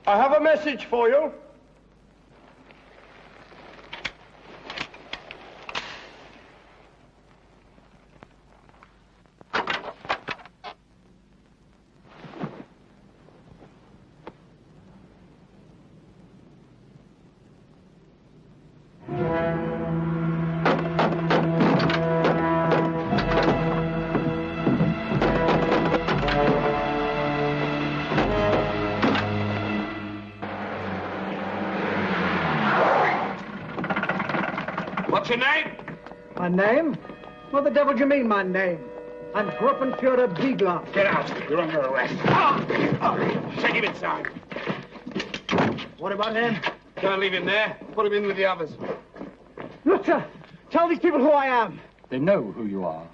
I have a message for you. What's your name? My name? What the devil do you mean, my name? I'm Gruppenführer Biegler. Get out. You're under arrest. Take him inside. What about him? Can't leave him there. Put him in with the others. Look, sir, tell these people who I am. They know who you are.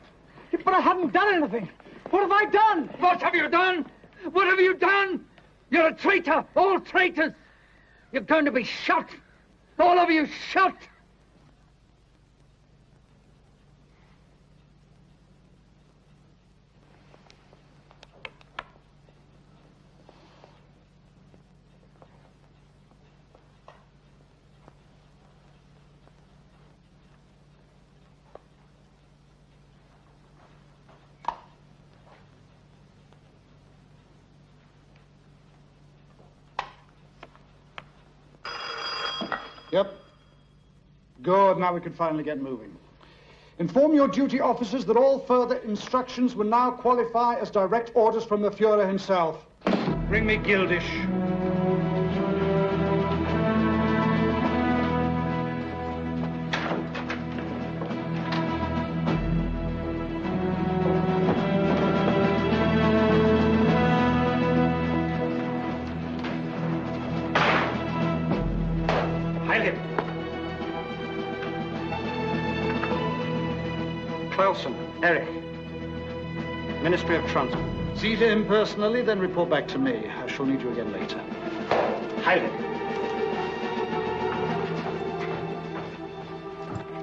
But I haven't done anything. What have I done? What have you done? What have you done? You're a traitor. All traitors. You're going to be shot. All of you shot. Yep. Good, now we can finally get moving. Inform your duty officers that all further instructions will now qualify as direct orders from the Fuhrer himself. Bring me Gildish. Erich, Ministry of Transport. See to him personally, then report back to me. I shall need you again later. Heide.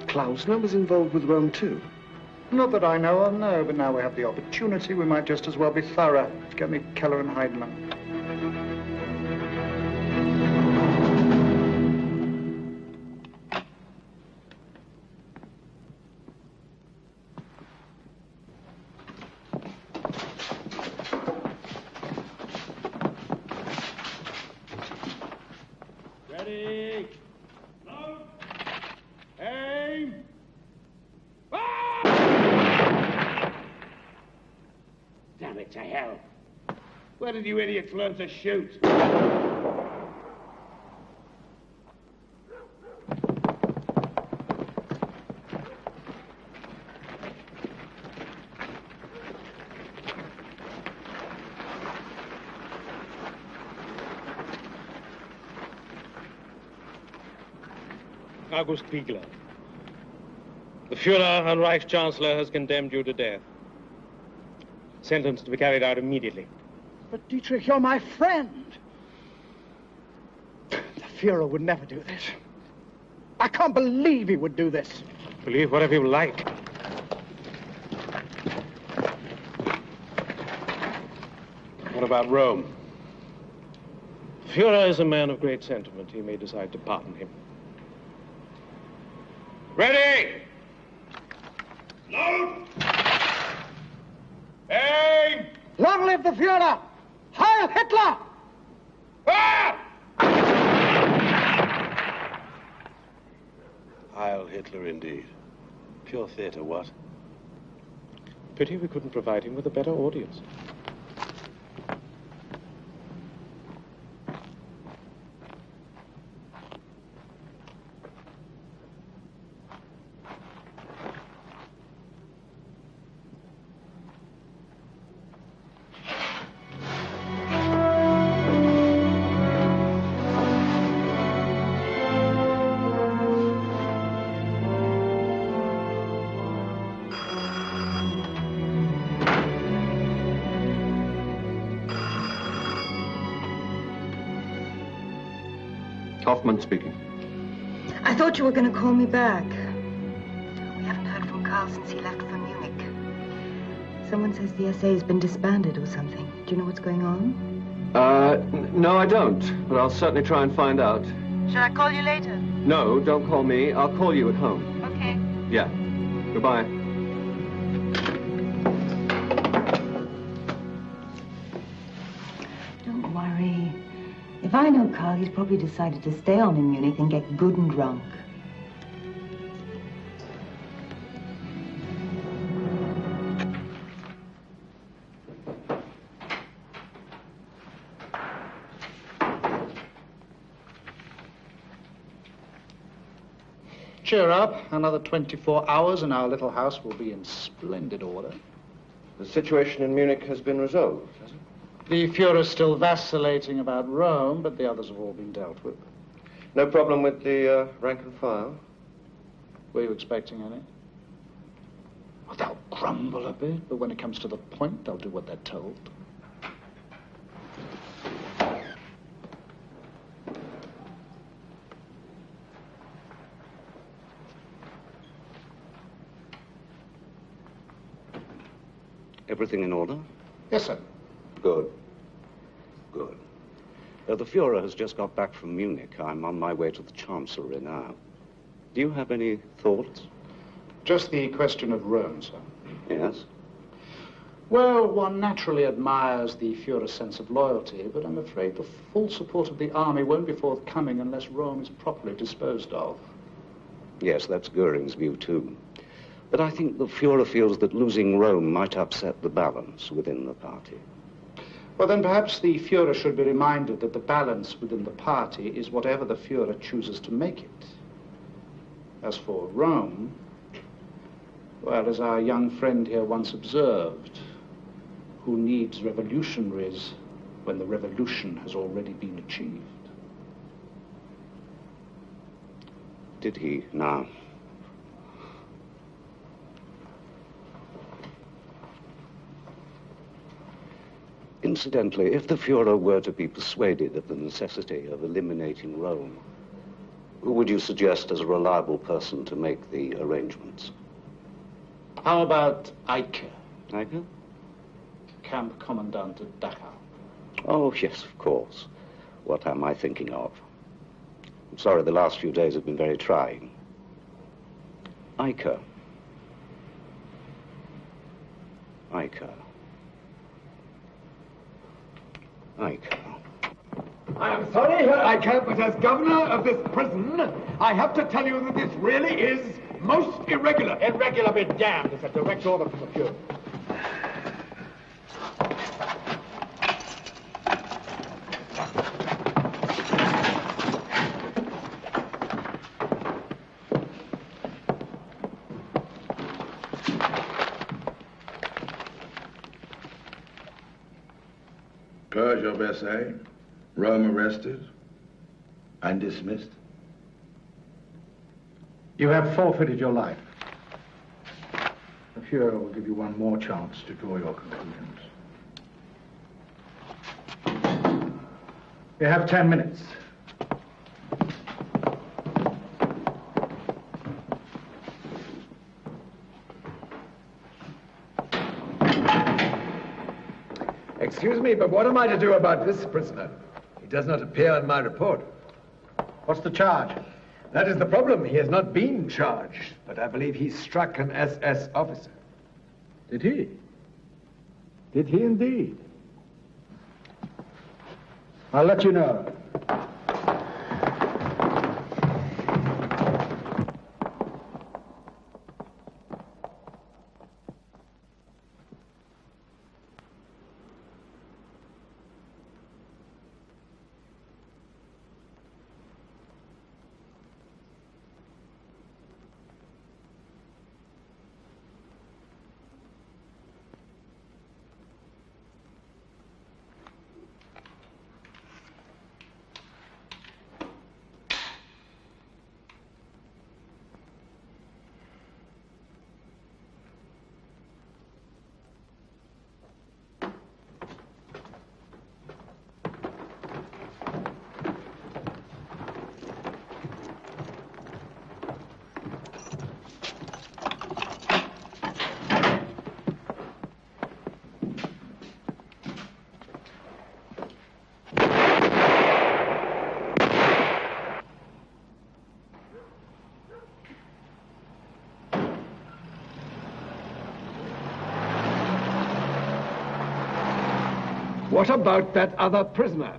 Klausner was involved with Rome too? Not that I know of, no, but now we have the opportunity, we might just as well be thorough. Get me Keller and Heidemann. To hell. Where did you idiots learn to shoot? August Biegler. The Fuhrer and Reich Chancellor has condemned you to death. Sentence to be carried out immediately. But Dietrich, you're my friend. The Fuhrer would never do this. I can't believe he would do this. Believe whatever you like. What about Rome? Fuhrer is a man of great sentiment. He may decide to pardon him. Ready! Load! Aim! Long live the Fuhrer! Heil Hitler! Ah! Heil Hitler, indeed. Pure theater, what? Pity we couldn't provide him with a better audience. Hoffmann speaking. I thought you were going to call me back. We haven't heard from Karl since he left for Munich. Someone says the SA has been disbanded or something. Do you know what's going on? No, I don't. But I'll certainly try and find out. Shall I call you later? No, don't call me. I'll call you at home. Okay. Yeah. Goodbye. Don't worry. If I know Karl, he's probably decided to stay on in Munich and get good and drunk. Cheer up. Another 24 hours and our little house will be in splendid order. The situation in Munich has been resolved, has it? The Fuhrer's still vacillating about Rome, but the others have all been dealt with. No problem with the rank and file? Were you expecting any? Well, they'll grumble a bit, but when it comes to the point, they'll do what they're told. Everything in order? Yes, sir. Good. Good. The Fuhrer has just got back from Munich. I'm on my way to the Chancellery now. Do you have any thoughts? Just the question of Rome, sir. Yes? Well, one naturally admires the Fuhrer's sense of loyalty, but I'm afraid the full support of the army won't be forthcoming unless Rome is properly disposed of. Yes, that's Goering's view, too. But I think the Fuhrer feels that losing Rome might upset the balance within the party. Well, then perhaps the Fuhrer should be reminded that the balance within the party is whatever the Fuhrer chooses to make it. As for Rome, well, as our young friend here once observed, who needs revolutionaries when the revolution has already been achieved? Did he now? Incidentally, if the Fuhrer were to be persuaded of the necessity of eliminating Rome, who would you suggest as a reliable person to make the arrangements? How about Eike, Eike? camp commandant at Dachau? Oh, yes, of course. What am I thinking of? I'm sorry, the last few days have been very trying. Eike. Eike. Eike. I am sorry, Herr Eike, but as governor of this prison, I have to tell you that this really is most irregular. Irregular be damned. It's a direct order from the Fuhrer. Purge of SA, Rome arrested and dismissed. You have forfeited your life. The Fuhrer will give you one more chance to draw your conclusions. You have 10 minutes. Excuse me, but what am I to do about this prisoner? He does not appear in my report. What's the charge? That is the problem. He has not been charged, but I believe he struck an SS officer. Did he? Did he indeed? I'll let you know. What about that other prisoner?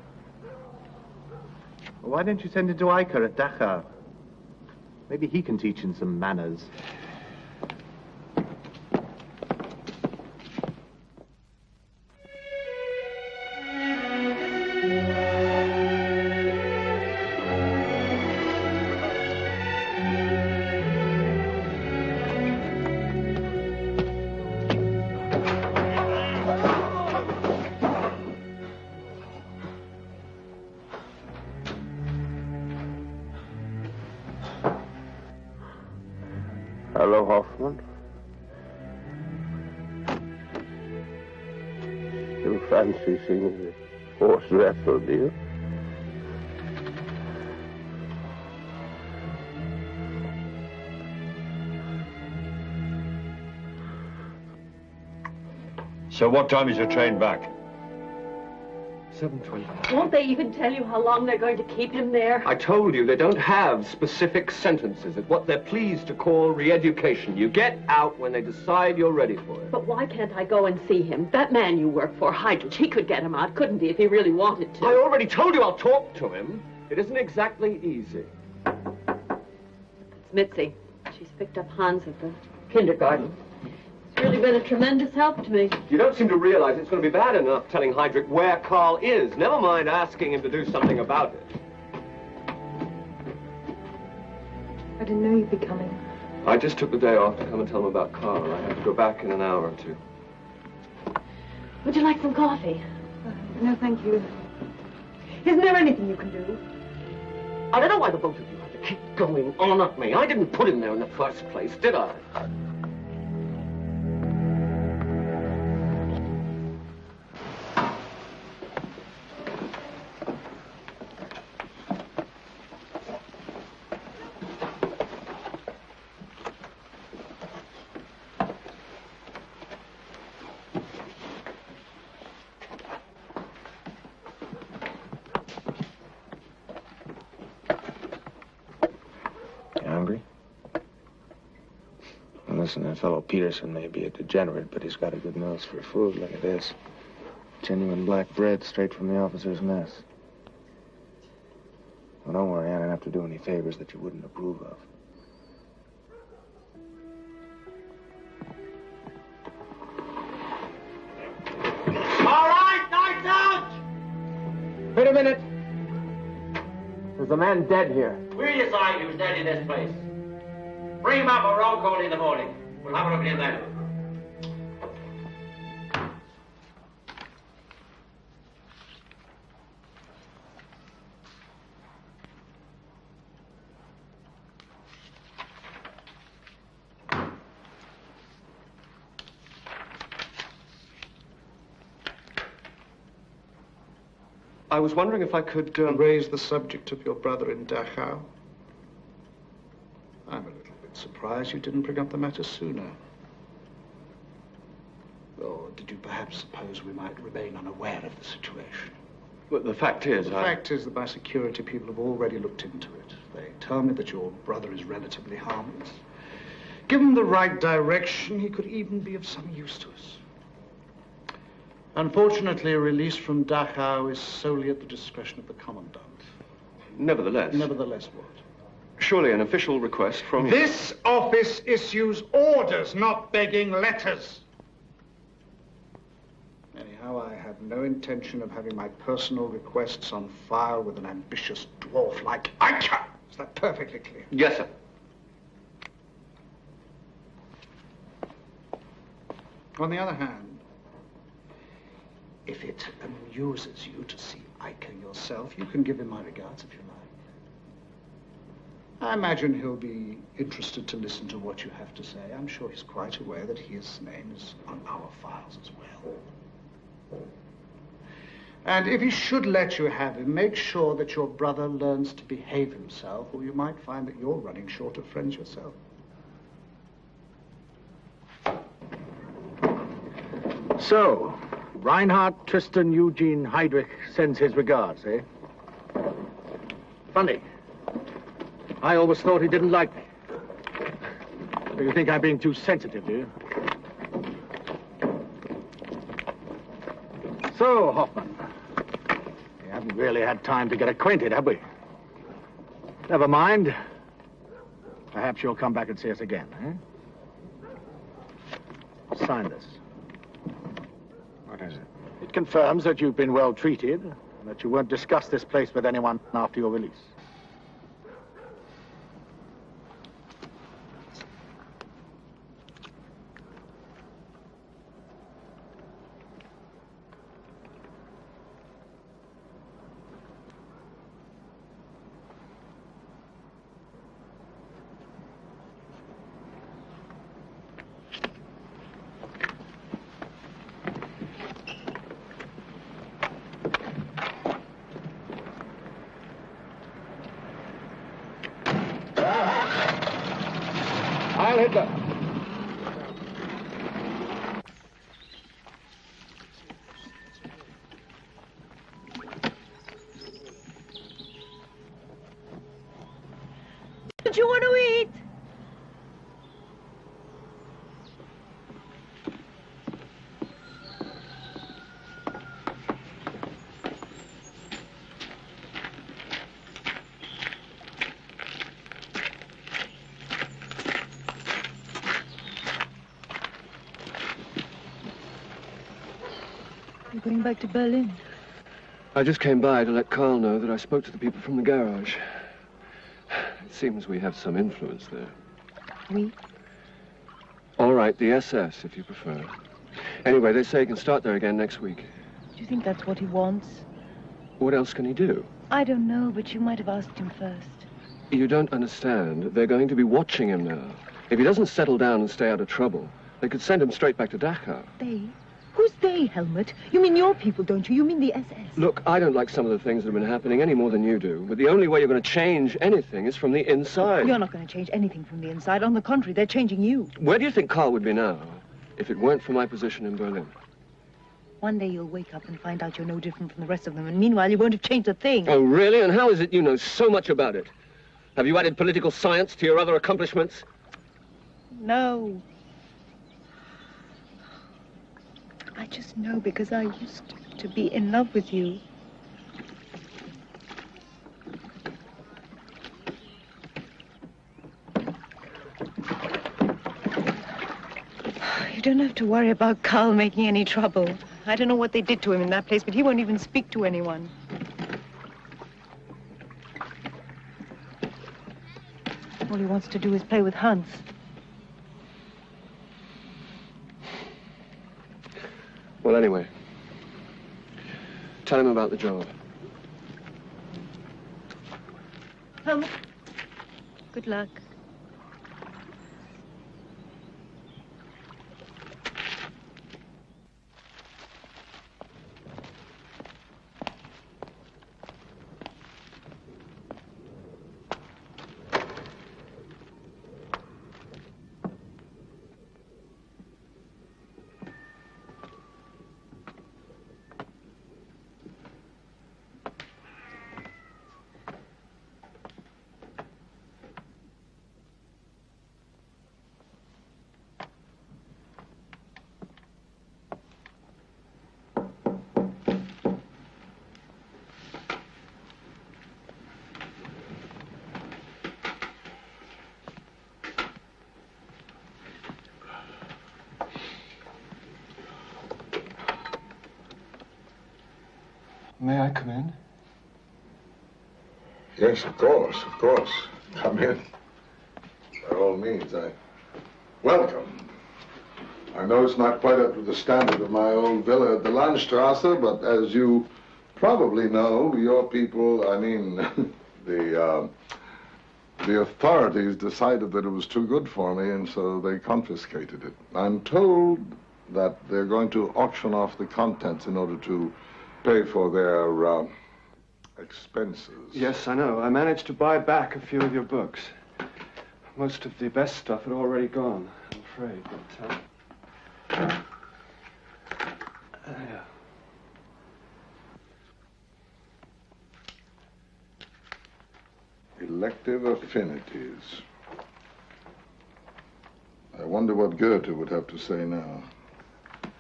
Well, why don't you send him to Eicher at Dachau? Maybe he can teach him some manners. Hello, Hoffmann. You fancy seeing the horse wrestle, do you? So what time is your train back? 7:20. Won't they even tell you how long they're going to keep him there? I told you they don't have specific sentences. It's what they're pleased to call re-education. You get out when they decide you're ready for it. But why can't I go and see him? That man you work for, Heidrich, he could get him out, couldn't he, if he really wanted to? I already told you I'll talk to him. It isn't exactly easy. It's Mitzi. She's picked up Hans at the kindergarten. It's really been a tremendous help to me. You don't seem to realize it's going to be bad enough telling Heidrich where Karl is. Never mind asking him to do something about it. I didn't know you'd be coming. I just took the day off to come and tell him about Karl. I have to go back in an hour or two. Would you like some coffee? No, thank you. Isn't there anything you can do? I don't know why the both of you have to keep going on at me. I didn't put him there in the first place, did I? Listen, that fellow Peterson may be a degenerate, but he's got a good nose for food. Look at this. Genuine black bread straight from the officer's mess. Well, don't worry, I don't have to do any favors that you wouldn't approve of. All right, lights out! Wait a minute. There's a man dead here. We'll decide who's dead in this place. Bring him up a roll call in the morning. We'll have a look at him then. I was wondering if I could raise the subject of your brother in Dachau. I'm a little bit surprised you didn't bring up the matter sooner. Or did you perhaps suppose we might remain unaware of the situation? Well, the fact is, The fact is that my security people have already looked into it. They tell me that your brother is relatively harmless. Given the right direction, he could even be of some use to us. Unfortunately, a release from Dachau is solely at the discretion of the commandant. Nevertheless. Nevertheless what? Surely an official request from you. This office issues orders, not begging letters. Anyhow, I have no intention of having my personal requests on file with an ambitious dwarf like Eicher. Is that perfectly clear? Yes, sir. On the other hand, if it amuses you to see Eicher yourself, you can give him my regards if you like. I imagine he'll be interested to listen to what you have to say. I'm sure he's quite aware that his name is on our files as well. And if he should let you have him, make sure that your brother learns to behave himself, or you might find that you're running short of friends yourself. So, Reinhard Tristan Eugene Heydrich sends his regards, eh? Funny. I always thought he didn't like me. Do you think I'm being too sensitive, do you? So, Hoffmann, haven't really had time to get acquainted, have we? Never mind. Perhaps you'll come back and see us again, eh? Sign this. What is it? It confirms that you've been well treated, and that you won't discuss this place with anyone after your release. Heil Hitler! Don't you want to eat? You're going back to Berlin? I just came by to let Karl know that I spoke to the people from the garage. It seems we have some influence there. We? All right, the SS, if you prefer. Anyway, they say he can start there again next week. Do you think that's what he wants? What else can he do? I don't know, but you might have asked him first. You don't understand. They're going to be watching him now. If he doesn't settle down and stay out of trouble, they could send him straight back to Dachau. They? Who's they, Helmut? You mean your people, don't you? You mean the SS? Look, I don't like some of the things that have been happening any more than you do, but the only way you're going to change anything is from the inside. You're not going to change anything from the inside. On the contrary, they're changing you. Where do you think Karl would be now if it weren't for my position in Berlin? One day you'll wake up and find out you're no different from the rest of them, and meanwhile you won't have changed a thing. Oh, really? And how is it you know so much about it? Have you added political science to your other accomplishments? No. I just know because I used to be in love with you. You don't have to worry about Karl making any trouble. I don't know what they did to him in that place, but he won't even speak to anyone. All he wants to do is play with Hans. Well, anyway, tell him about the job. Good luck. May I come in? Yes, of course, of course. Come in. By all means, welcome. I know it's not quite up to the standard of my old villa at the Landstrasse, but as you probably know, your people, I mean, the authorities decided that it was too good for me, and so they confiscated it. I'm told that they're going to auction off the contents in order to pay for their expenses. Yes, I know. I managed to buy back a few of your books. Most of the best stuff had already gone, I'm afraid, but, yeah. Elective affinities. I wonder what Goethe would have to say now.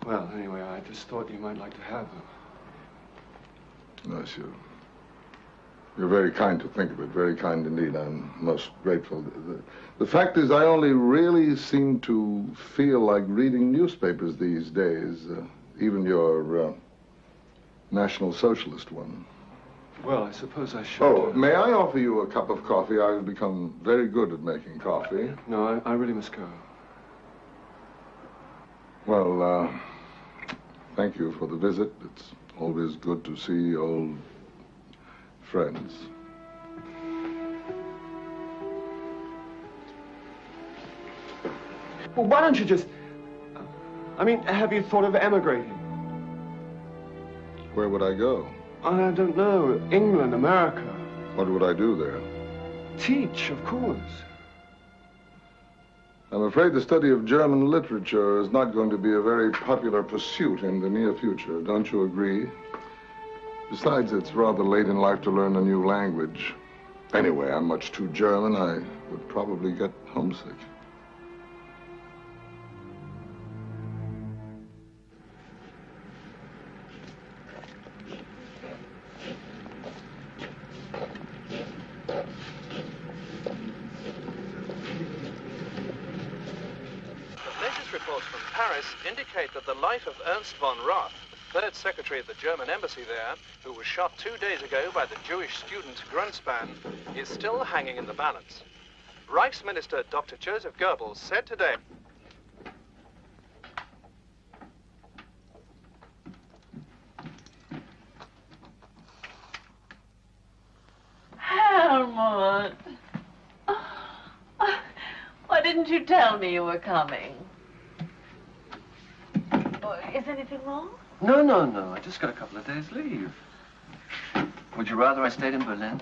Well, anyway, I just thought you might like to have them. Yes, you're very kind to think of it, very kind indeed. I'm most grateful. The fact is, I only really seem to feel like reading newspapers these days, even your National Socialist one. Well, I suppose I should... Oh, may I offer you a cup of coffee? I've become very good at making coffee. No, I really must go. Well, thank you for the visit. It's always good to see old friends. Well, why don't you just... I mean, have you thought of emigrating? Where would I go? I don't know. England, America. What would I do there? Teach, of course. I'm afraid the study of German literature is not going to be a very popular pursuit in the near future. Don't you agree? Besides, it's rather late in life to learn a new language. Anyway, I'm much too German. I would probably get homesick. Indicate that the life of Ernst von Roth, the third secretary of the German embassy there, who was shot 2 days ago by the Jewish student Grunspan, is still hanging in the balance. Reich's Minister Dr. Joseph Goebbels said today... Helmut! Why didn't you tell me you were coming? Is anything wrong? No. I just got a couple of days' leave. Would you rather I stayed in Berlin?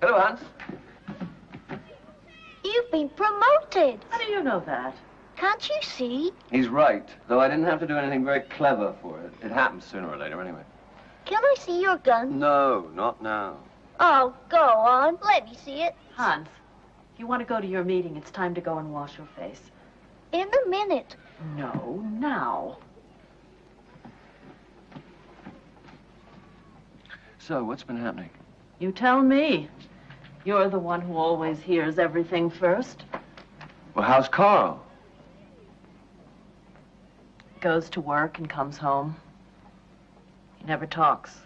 Hello, Hans. You've been promoted. How do you know that? Can't you see? He's right, though I didn't have to do anything very clever for it. It happens sooner or later, anyway. Can I see your gun? No, not now. Oh, go on. Let me see it. Hans, if you want to go to your meeting, it's time to go and wash your face. In a minute. No, now. So, what's been happening? You tell me. You're the one who always hears everything first. Well, how's Karl? Goes to work and comes home. He never talks.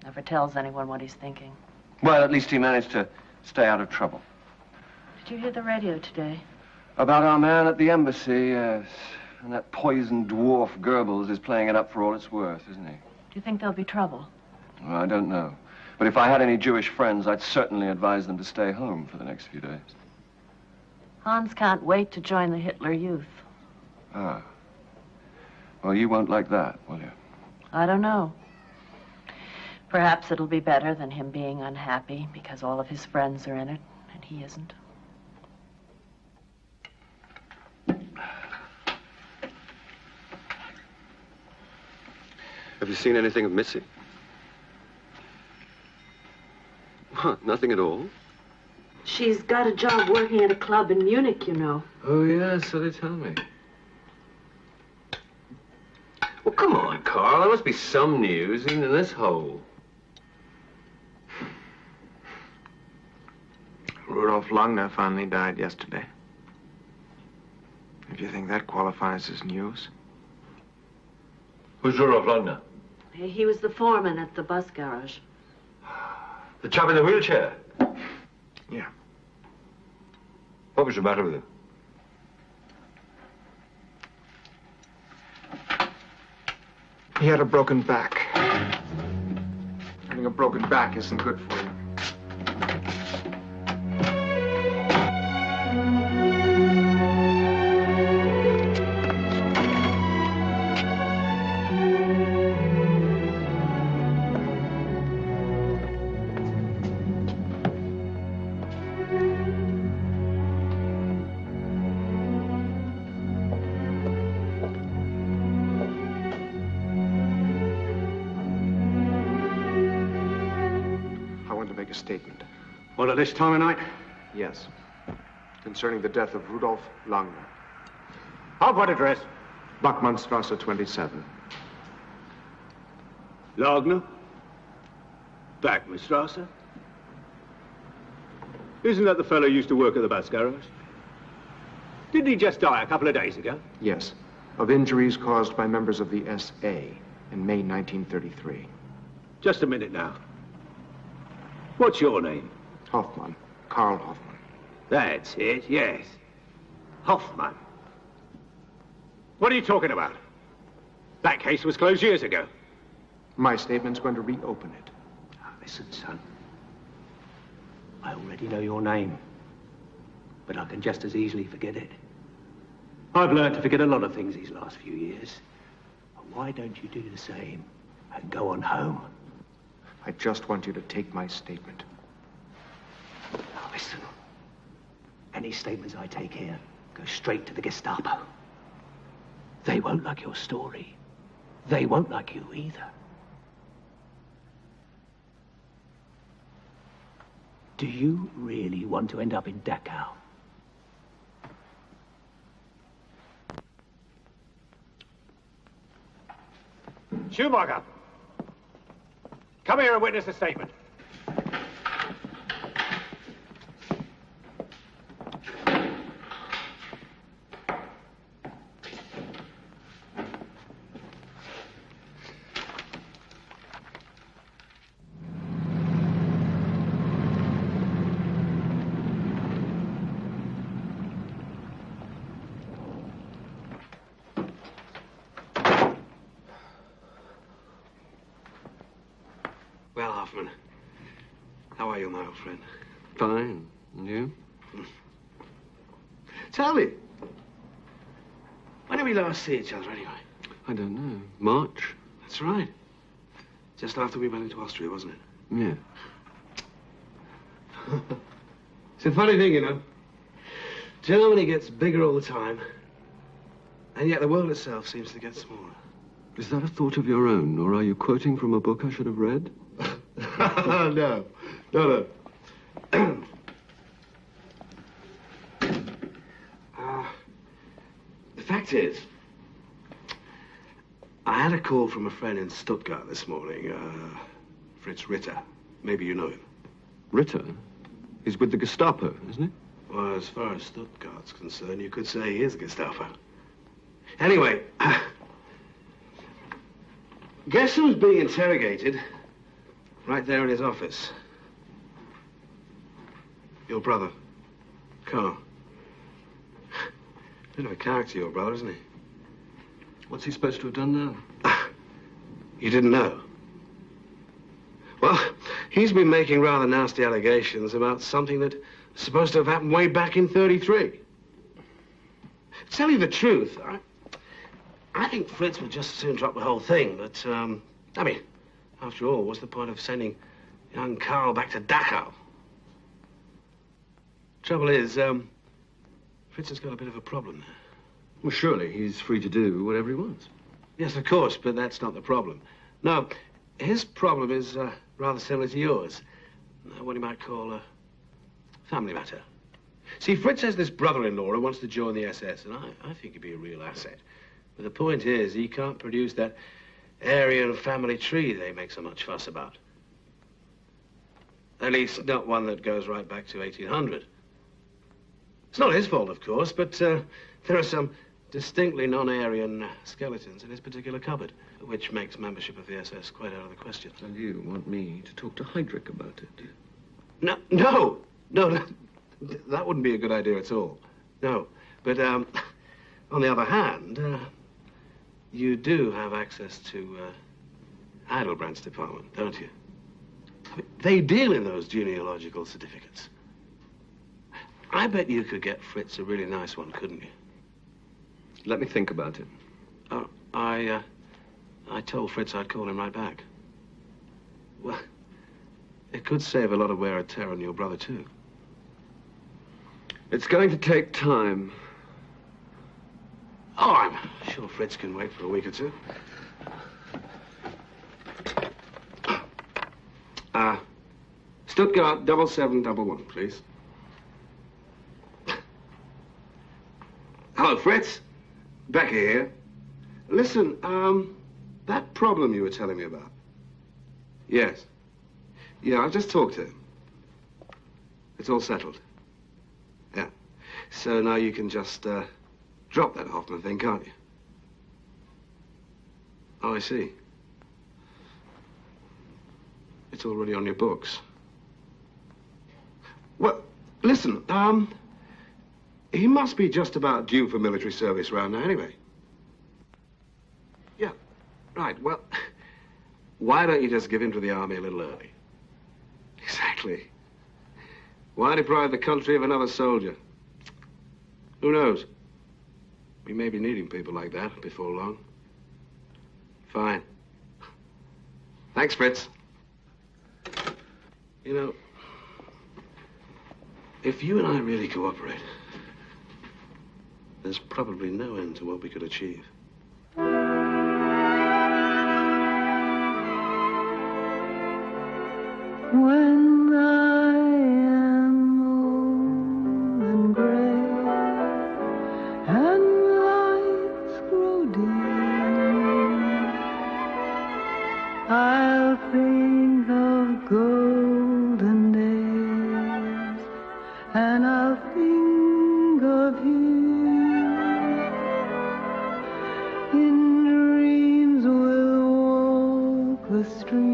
Never tells anyone what he's thinking. Well, at least he managed to stay out of trouble. Did you hear the radio today? About our man at the embassy, yes. And that poisoned dwarf Goebbels is playing it up for all it's worth, isn't he? Do you think there'll be trouble? Well, I don't know. But if I had any Jewish friends, I'd certainly advise them to stay home for the next few days. Hans can't wait to join the Hitler Youth. Ah. Well, you won't like that, will you? I don't know. Perhaps it'll be better than him being unhappy because all of his friends are in it and he isn't. Have you seen anything of Missy? What, nothing at all? She's got a job working at a club in Munich, you know. Oh, yeah, so they tell me. Well, come on, Karl. There must be some news, even in this hole. Rudolf Langner finally died yesterday. If you think that qualifies as news. Who's Rudolf Langner? He was the foreman at the bus garage. The chap in the wheelchair? Yeah. What was the matter with him? He had a broken back. Having a broken back isn't good for you. A statement. What, at this time of night? Yes. Concerning the death of Rudolf Langner. Of what address? Bachmannstrasse 27. Lagner? Backmanstrasse? Isn't that the fellow who used to work at the bus garage? Didn't he just die a couple of days ago? Yes, of injuries caused by members of the SA in May 1933. Just a minute now. What's your name? Hoffmann, Karl Hoffmann. That's it, yes. Hoffmann. What are you talking about? That case was closed years ago. My statement's going to reopen it. Listen, son. I already know your name, but I can just as easily forget it. I've learned to forget a lot of things these last few years. Why don't you do the same and go on home? I just want you to take my statement. Now listen. Any statements I take here go straight to the Gestapo. They won't like your story. They won't like you either. Do you really want to end up in Dachau? Schumacher, come here and witness the statement. Well, Hoffman, how are you, my old friend? Fine. And you? Tell me, when did we last see each other, anyway? I don't know. March? That's right. Just after we went into Austria, wasn't it? Yeah. It's a funny thing, you know. Germany gets bigger all the time, and yet the world itself seems to get smaller. Is that a thought of your own, or are you quoting from a book I should have read? No. The fact is, I had a call from a friend in Stuttgart this morning, Fritz Ritter. Maybe you know him. Ritter? He's with the Gestapo, isn't he? Well, as far as Stuttgart's concerned, you could say he is Gestapo. Anyway, guess who's being interrogated right there in his office? Your brother, Karl. Bit of a character, your brother, isn't he? What's he supposed to have done now? You didn't know? Well, he's been making rather nasty allegations about something that was supposed to have happened way back in 33. To tell you the truth, I think Fritz would just as soon drop the whole thing, but, I mean, after all, what's the point of sending young Karl back to Dachau? Trouble is, Fritz has got a bit of a problem there. Well, surely he's free to do whatever he wants. Yes, of course, but that's not the problem. No, his problem is rather similar to yours. What you might call a family matter. See, Fritz has this brother-in-law who wants to join the SS, and I think he'd be a real asset. But the point is, he can't produce that Aryan family tree they make so much fuss about. At least, not one that goes right back to 1800. It's not his fault, of course, but there are some distinctly non-Aryan skeletons in his particular cupboard, which makes membership of the SS quite out of the question. And you want me to talk to Heydrich about it? No, that wouldn't be a good idea at all. No, but on the other hand, you do have access to Heidelbrandt's department, don't you? I mean, they deal in those genealogical certificates. I bet you could get Fritz a really nice one, couldn't you? Let me think about it. Oh, I told Fritz I'd call him right back. Well, it could save a lot of wear and tear on your brother, too. It's going to take time. Oh, I'm sure Fritz can wait for a week or two. Stuttgart 7711, please. Hello, Fritz. Becky here. Listen, that problem you were telling me about, Yes. Yeah, I've just talked to him. It's all settled. Yeah. So now you can just, drop that Hoffmann thing, can't you? Oh, I see. It's already on your books. Well, listen, he must be just about due for military service around now anyway. Yeah, right, well, why don't you just give in to the army a little early? Exactly. Why deprive the country of another soldier? Who knows? We may be needing people like that before long. Fine. Thanks, Fritz. You know, if you and I really cooperate, there's probably no end to what we could achieve. When I am old and gray and lights grow dim, I'll think of golden days and I'll think of you. In dreams we'll walk the streets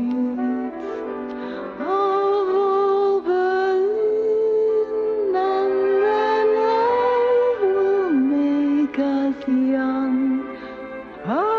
of old Berlin, and then love will make us young again.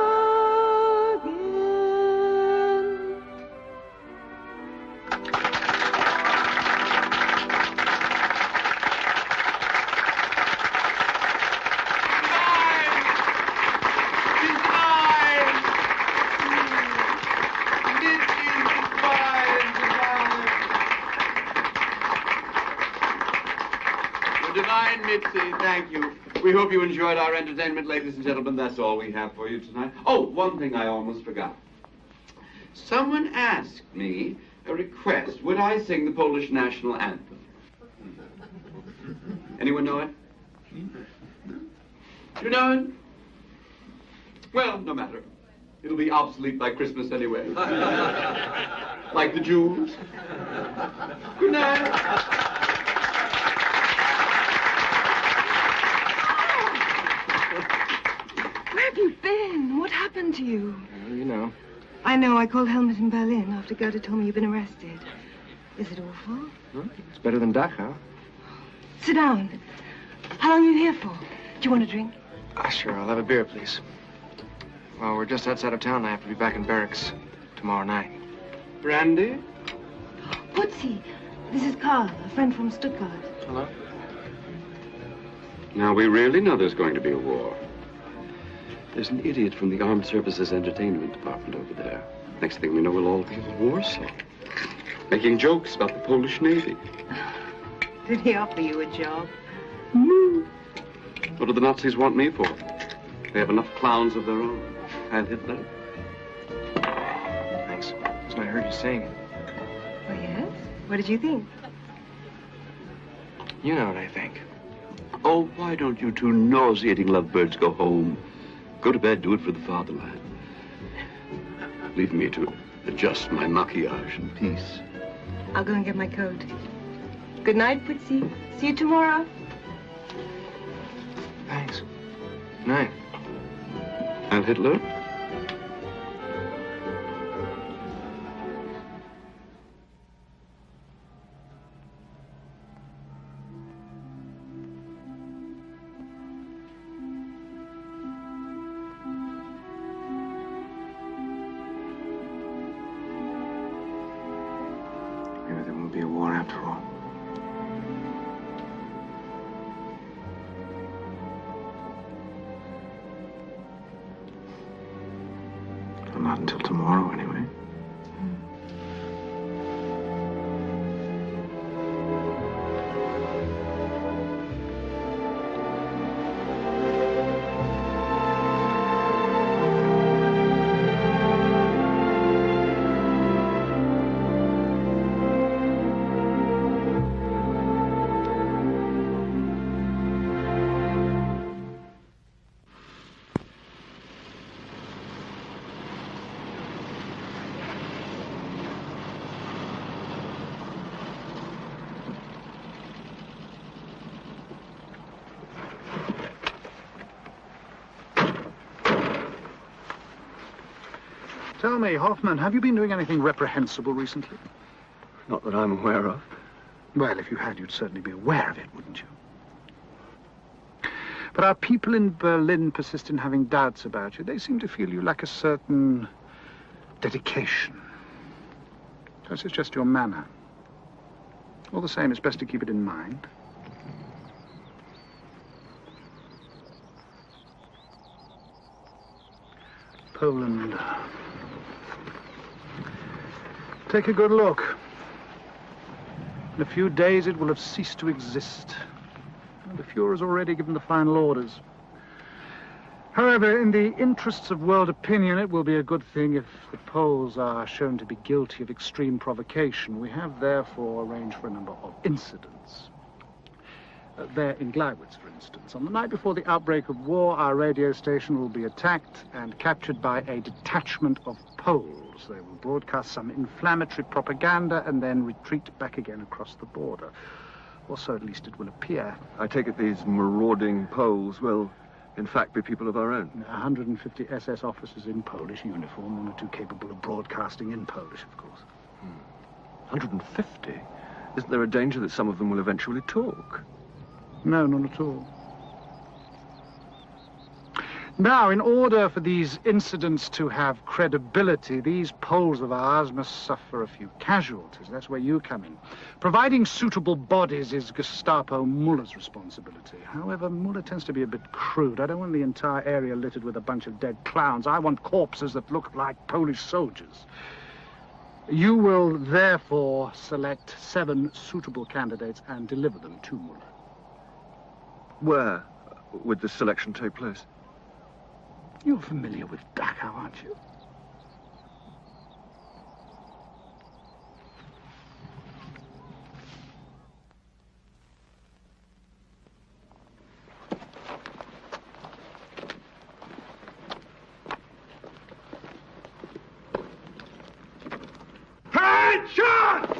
Divine Mitzi, thank you. We hope you enjoyed our entertainment, ladies and gentlemen. That's all we have for you tonight. Oh, one thing I almost forgot. Someone asked me a request. Would I sing the Polish national anthem? Anyone know it? You know it? Well, no matter. It'll be obsolete by Christmas anyway. Like the Jews. Good night. Where have you been? What happened to you? You know. I know. I called Helmut in Berlin after Gerda told me you've been arrested. Is it awful? It's better than Dachau. Sit down. How long are you here for? Do you want a drink? Sure, I'll have a beer, please. Well, we're just outside of town. I have to be back in barracks tomorrow night. Brandy? Putzi, this is Karl, a friend from Stuttgart. Hello? Now, we really know there's going to be a war. There's an idiot from the Armed Services Entertainment Department over there. Next thing we know, we'll all be in Warsaw. Making jokes about the Polish Navy. Did he offer you a job? No. What do the Nazis want me for? They have enough clowns of their own. And Hitler. Thanks. That's what I heard you sing. Oh, yes? What did you think? You know what I think. Oh, why don't you two nauseating lovebirds go home? Go to bed, do it for the fatherland. Leave me to adjust my maquillage in peace. I'll go and get my coat. Good night, Putzi. See you tomorrow. Thanks. Night. And Hitler? Maybe there won't be a war after all. Well, not until tomorrow, anyway. Tell me, Hoffmann, have you been doing anything reprehensible recently? Not that I'm aware of. Well, if you had, you'd certainly be aware of it, wouldn't you? But our people in Berlin persist in having doubts about you. They seem to feel you lack a certain dedication. This is just your manner. All the same, it's best to keep it in mind. Poland. Take a good look. In a few days, it will have ceased to exist. And the Fuhrer's already given the final orders. However, in the interests of world opinion, it will be a good thing if the Poles are shown to be guilty of extreme provocation. We have, therefore, arranged for a number of incidents. There in Gleiwitz, for instance. On the night before the outbreak of war, our radio station will be attacked and captured by a detachment of Poles. They will broadcast some inflammatory propaganda and then retreat back again across the border. Or so at least it will appear. I take it these marauding Poles will, in fact, be people of our own. 150 SS officers in Polish uniform, one or two capable of broadcasting in Polish, of course. 150? Isn't there a danger that some of them will eventually talk? No, not at all. Now, in order for these incidents to have credibility, these Poles of ours must suffer a few casualties. That's where you come in. Providing suitable bodies is Gestapo Muller's responsibility. However, Muller tends to be a bit crude. I don't want the entire area littered with a bunch of dead clowns. I want corpses that look like Polish soldiers. You will therefore select 7 suitable candidates and deliver them to Muller. Where would this selection take place? You're familiar with Dachau, aren't you? Headshot!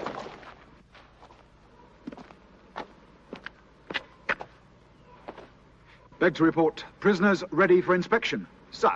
Beg to report. Prisoners ready for inspection. Sir.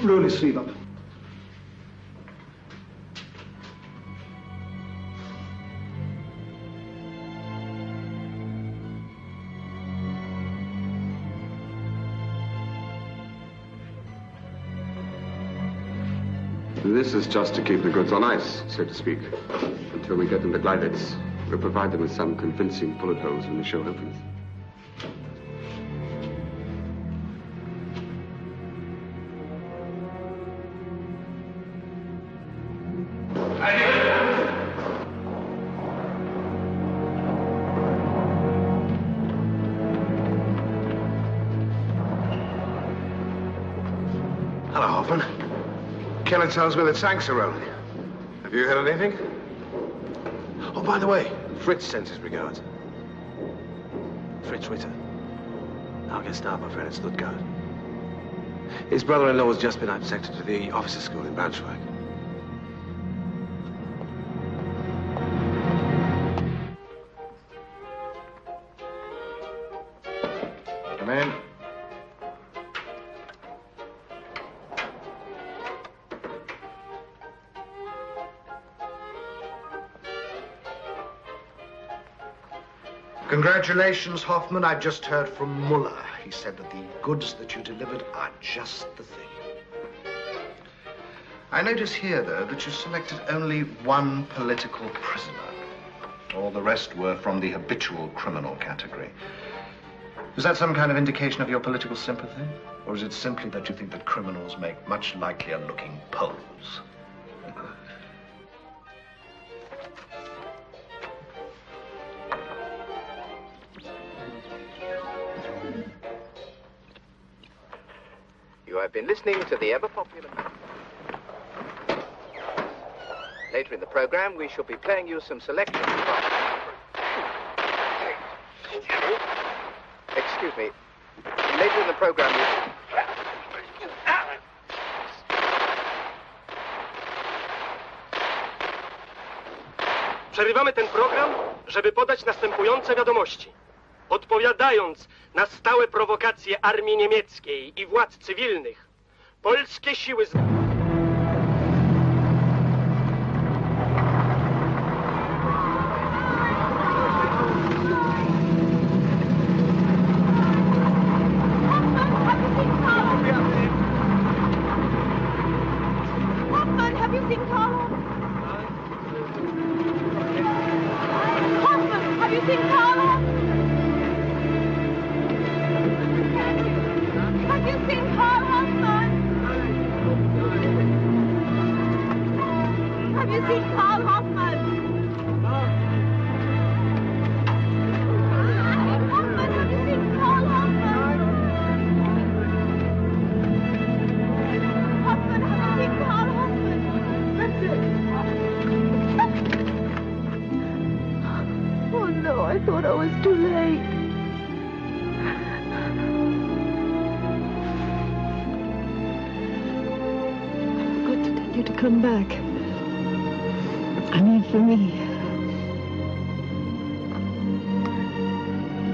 Roll his sleeve up. This is just to keep the goods on ice, so to speak, until we get them to Gleiwitz. We'll provide them with some convincing bullet holes when the show opens. Hello, Hoffmann. Keller tells me that tanks are rolling. Have you heard anything? Oh, by the way, Fritz sends his regards. Fritz Ritter. Our Gestapo friend at Stuttgart. His brother-in-law has just been accepted to the officers' school in Braunschweig. Come in. Congratulations, Hoffmann. I've just heard from Muller. he said that the goods that you delivered are just the thing. I notice here, though, that you selected only one political prisoner. All the rest were from the habitual criminal category. Is that some kind of indication of your political sympathy? Or is it simply that you think that criminals make much likelier looking Poles? You have been listening to the ever-popular... Later in the program, we shall be playing you some selections from... Excuse me. Later in the program, Przerywamy ten program, żeby podać następujące wiadomości. Odpowiadając na stałe prowokacje armii niemieckiej i władz cywilnych, polskie siły... Hoffmann, have you seen Karl? Hoffmann, have you seen Karl? Have you seen Karl Hoffmann? Have you seen Karl Hoffmann? Hoffmann, have you seen Karl Hoffmann? Hoffmann, have you seen Karl Hoffmann? That's it. Oh no, I thought I was too late. You to come back. I mean, for me.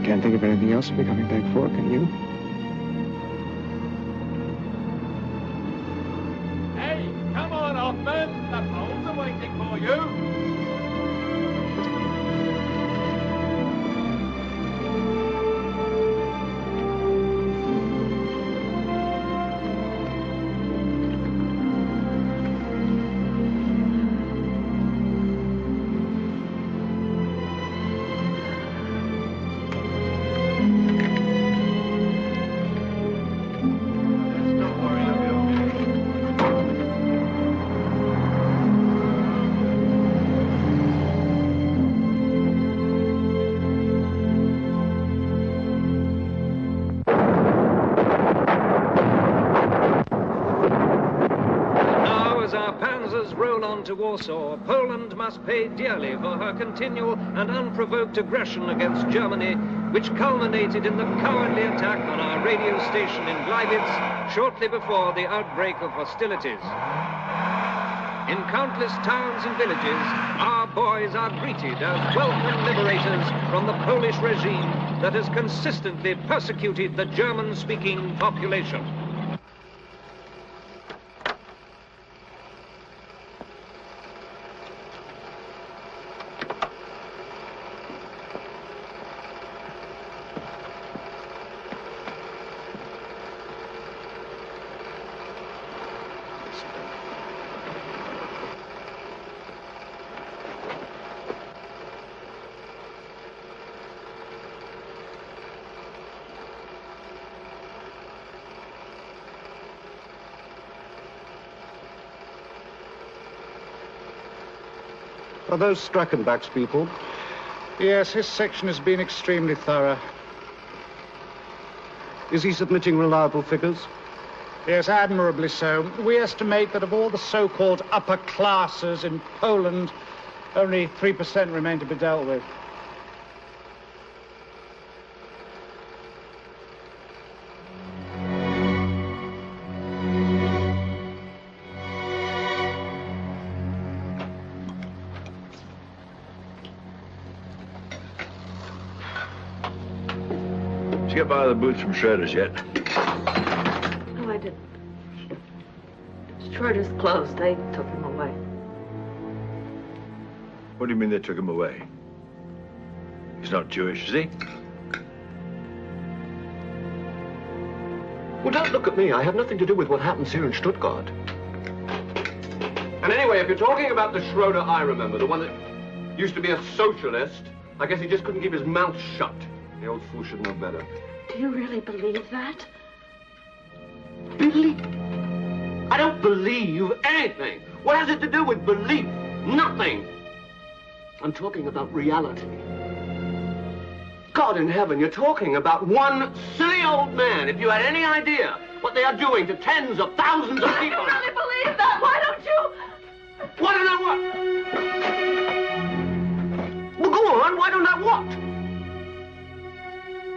Can't think of anything else to be coming back for, can you? Hey, come on, Hoffman. The Poles are waiting for you. To Warsaw, Poland must pay dearly for her continual and unprovoked aggression against Germany, which culminated in the cowardly attack on our radio station in Gleiwitz shortly before the outbreak of hostilities. In countless towns and villages, our boys are greeted as welcome liberators from the Polish regime that has consistently persecuted the German-speaking population. Are those Strackenbach's people? Yes, his section has been extremely thorough. Is he submitting reliable figures? Yes, admirably so. We estimate that of all the so-called upper classes in Poland, only 3% remain to be dealt with. Did you get by the boots from Schroeder's yet? No, I didn't. Schroeder's closed. They took him away. What do you mean they took him away? He's not Jewish, is he? Well, don't look at me. I have nothing to do with what happens here in Stuttgart. And anyway, if you're talking about the Schroeder I remember, the one that used to be a socialist, I guess he just couldn't keep his mouth shut. The old fool should know better. Do you really believe that? Believe? I don't believe anything. What has it to do with belief? Nothing. I'm talking about reality. God in heaven, you're talking about one silly old man. If you had any idea what they are doing to tens of thousands of people... I really believe that. Why don't you... Why don't I what? Well, go on. Why don't I what?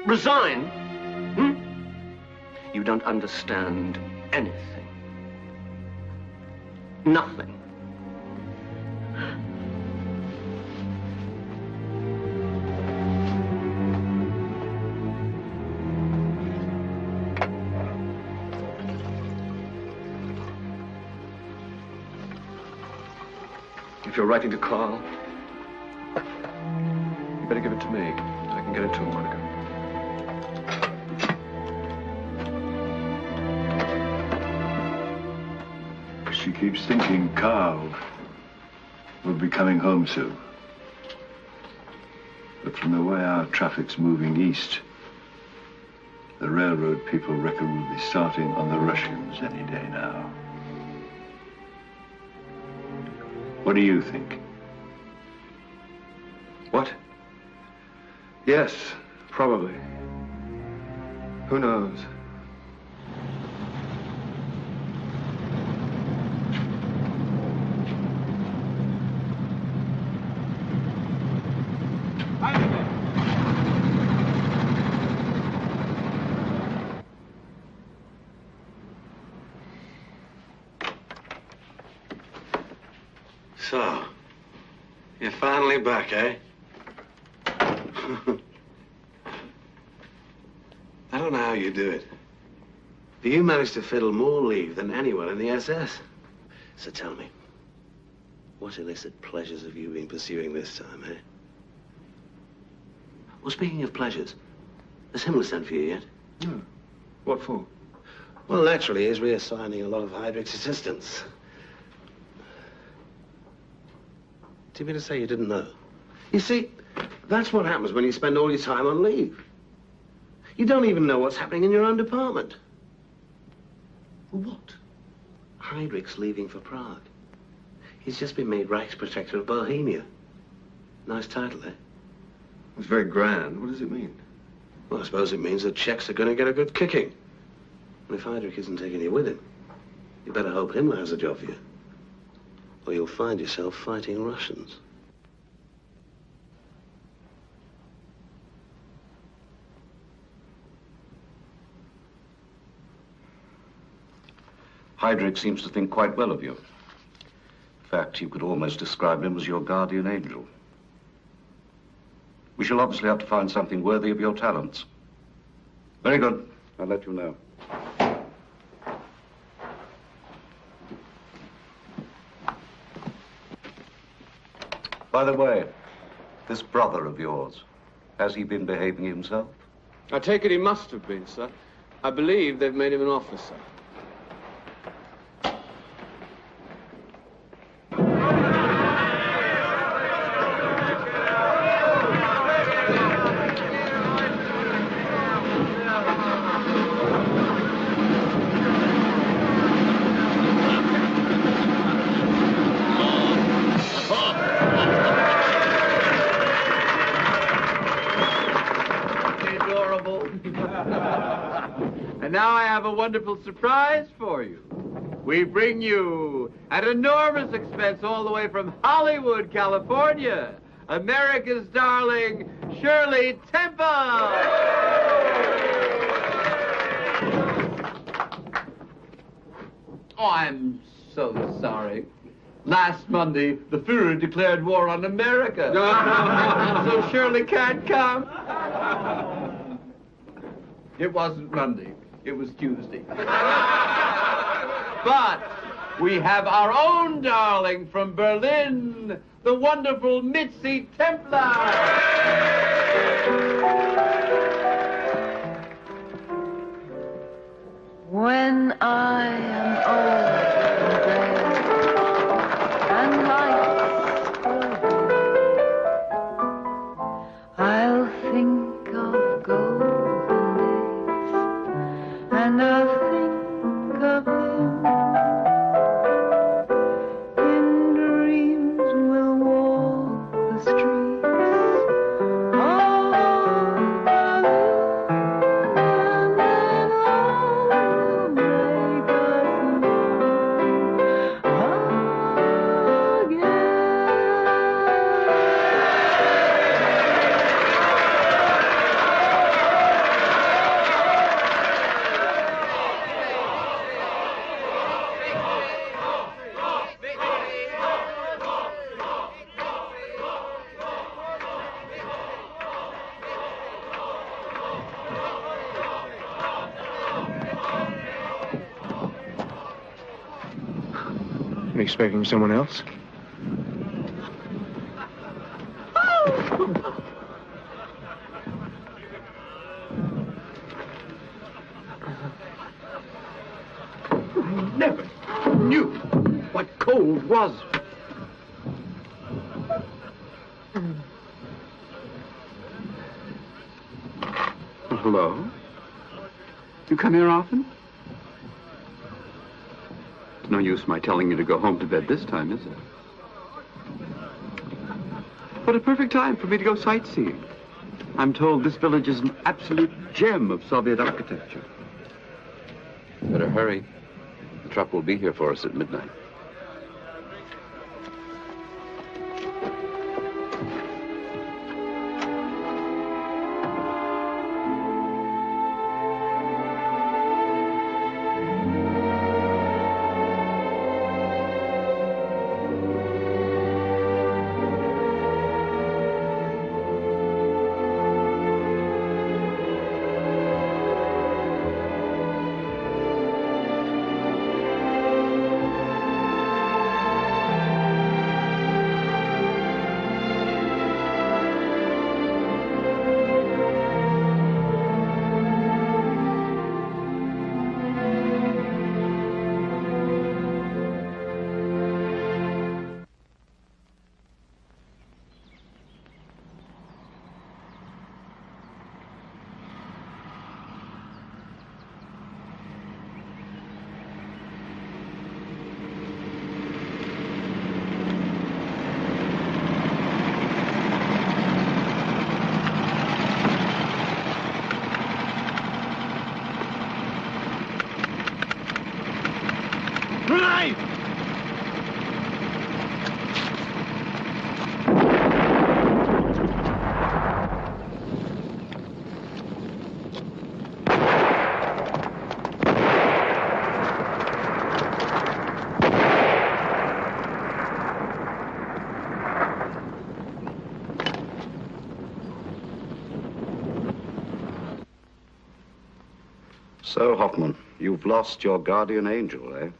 Resign? Hmm? You don't understand anything. Nothing. If you're writing to Karl, you better give it to me. I can get it to him quicker. She keeps thinking Karl will be coming home soon. But from the way our traffic's moving east, the railroad people reckon we'll be starting on the Russians any day now. What do you think? What? Yes, probably. Who knows? So, you're finally back, eh? I don't know how you do it. But you managed to fiddle more leave than anyone in the SS. So tell me, what illicit pleasures have you been pursuing this time, eh? Well, speaking of pleasures, has Himmler sent for you yet? No. What for? Well, naturally, he's reassigning a lot of Heydrich's assistants. Do you mean to say you didn't know? You see, that's what happens when you spend all your time on leave. You don't even know what's happening in your own department. What? Heydrich's leaving for Prague. He's just been made Reich's protector of Bohemia. Nice title, eh? It's very grand. What does it mean? Well, I suppose it means the Czechs are going to get a good kicking. And if Heydrich isn't taking you with him, you better hope Himmler has a job for you. Or you'll find yourself fighting Russians. Heydrich seems to think quite well of you. In fact, you could almost describe him as your guardian angel. We shall obviously have to find something worthy of your talents. Very good. I'll let you know. By the way, this brother of yours, has he been behaving himself? I take it he must have been, sir. I believe they've made him an officer. Wonderful surprise for you. We bring you, at enormous expense all the way from Hollywood, California, America's darling Shirley Temple. Oh, I'm so sorry. Last Monday, the Führer declared war on America. So Shirley can't come. It wasn't Monday. It was Tuesday. But we have our own darling from Berlin, the wonderful Mitzi Templar. When I am old and gray and life's over, I'll think of golden days and I'll think of him. In dreams we'll walk the streets of Expecting someone else? I never knew what cold was. Well, hello. You come here often? It's no use my telling you to go home to bed this time, is it? What a perfect time for me to go sightseeing. I'm told this village is an absolute gem of Soviet architecture. Better hurry. The truck will be here for us at midnight. So, Hoffmann, you've lost your guardian angel, eh?